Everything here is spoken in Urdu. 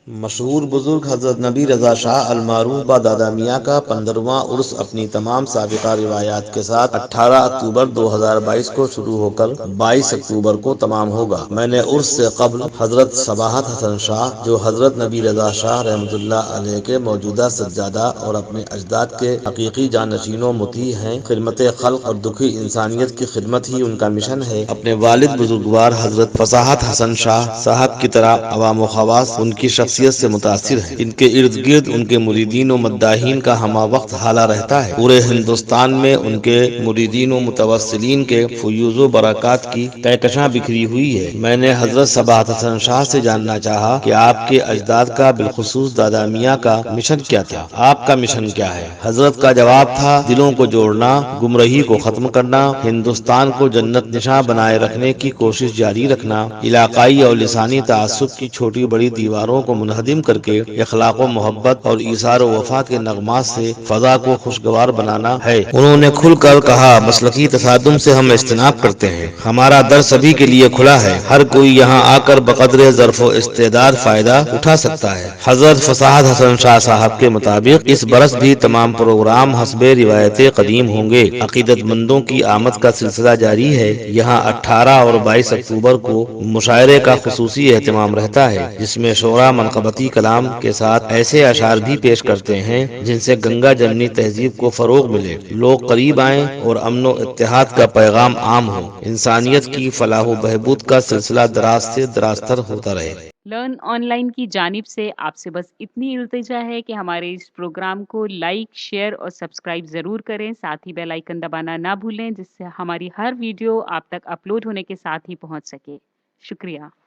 مشہور بزرگ حضرت نبی رضا شاہ المعروف با دادا میاں کا 15واں عرس اپنی تمام سابقہ روایات کے ساتھ 18 اکتوبر 2022 کو شروع ہو کر 22 اکتوبر کو تمام ہوگا۔ میں نے عرس سے قبل حضرت صباحت حسن شاہ جو حضرت نبی رضا شاہ رحمۃ اللہ علیہ کے موجودہ سجادہ اور اپنے اجداد کے حقیقی جانشین و مطیع ہیں، خدمت خلق اور دکھی انسانیت کی خدمت ہی ان کا مشن ہے، اپنے والد بزرگوار حضرت فصاحت حسن شاہ صاحب کی طرح عوام و خواص ان کی شخصیت سے متاثر ہیں۔ ان کے ارد گرد ان کے مریدین و مداحین کا ہمہ وقت حالہ رہتا ہے۔ پورے ہندوستان میں ان کے مریدین و متوسلین کے فیوز و برکات کی کہکشاں بکھری ہوئی ہے۔ میں نے حضرت صباحت حسن شاہ سے جاننا چاہا کہ آپ کے اجداد کا بالخصوص دادا میاں کا مشن کیا تھا، آپ کا مشن کیا ہے؟ حضرت کا جواب تھا، دلوں کو جوڑنا، گمراہی کو ختم کرنا، ہندوستان کو جنت نشاں بنائے رکھنے کی کوشش جاری رکھنا، علاقائی اور لسانی تعصب کی چھوٹی بڑی دیواروں کو منہدم کر کے اخلاق و محبت اور ایثار و وفا کے نغمات سے فضا کو خوشگوار بنانا ہے۔ انہوں نے کھل کر کہا، مسلکی تصادم سے ہم اجتناب کرتے ہیں، ہمارا در سبھی کے لیے کھلا ہے، ہر کوئی یہاں آ کر بقدر ظرف و استعداد فائدہ اٹھا سکتا ہے۔ حضرت فصاحت حسن شاہ صاحب کے مطابق اس برس بھی تمام پروگرام حسب روایت قدیم ہوں گے۔ عقیدت مندوں کی آمد کا سلسلہ جاری ہے۔ یہاں 18 اور 22 اکتوبر کو مشاعرے کا خصوصی اہتمام رہتا ہے، جس میں شعراء منقبتی کلام کے ساتھ ایسے اشعار بھی پیش کرتے ہیں جن سے گنگا جمنی تہذیب کو فروغ ملے، لوگ قریب آئیں اور امن و اتحاد کا پیغام عام ہو، انسانیت کی فلاح و بہبود کا سلسلہ دراز سے درازتر ہوتا رہے۔ لرن آن لائن کی جانب سے آپ سے بس اتنی التجا ہے کہ ہمارے اس پروگرام کو لائک، شیئر اور سبسکرائب ضرور کریں، ساتھ ہی بیل آئیکن دبانا نہ بھولیں، جس سے ہماری ہر ویڈیو آپ تک اپلوڈ ہونے کے ساتھ ہی پہنچ سکے۔ شکریہ۔